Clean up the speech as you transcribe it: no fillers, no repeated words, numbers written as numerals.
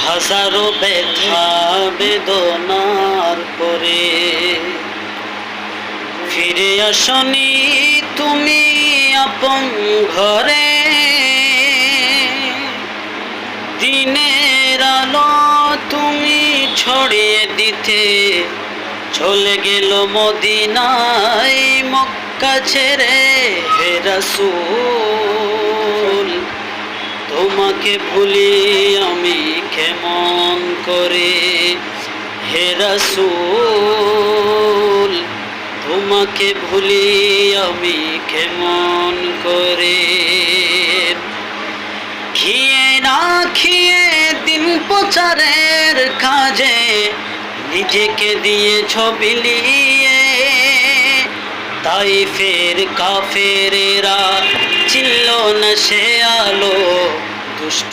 হাজারো ব্যথা বেদনার পরে ফিরে আসনি তুমি আপন ঘরে। দিনের আলো তুমি ছড়িয়ে দিতে চলে গেল মদিনায় মক্কা ছেড়ে। হে রাসূল তোমাকে ভুলি আমি কেমন করে। হে রাসূল তোমাকে ভুলি আমি কেমন করে। খেয়ে না খেয়ে দিন প্রচারের কাজে নিজেকে দিয়েছ বিলিয়ে। তাইফের কাফেরেরা চিনল না সে আলো, দুষ্ট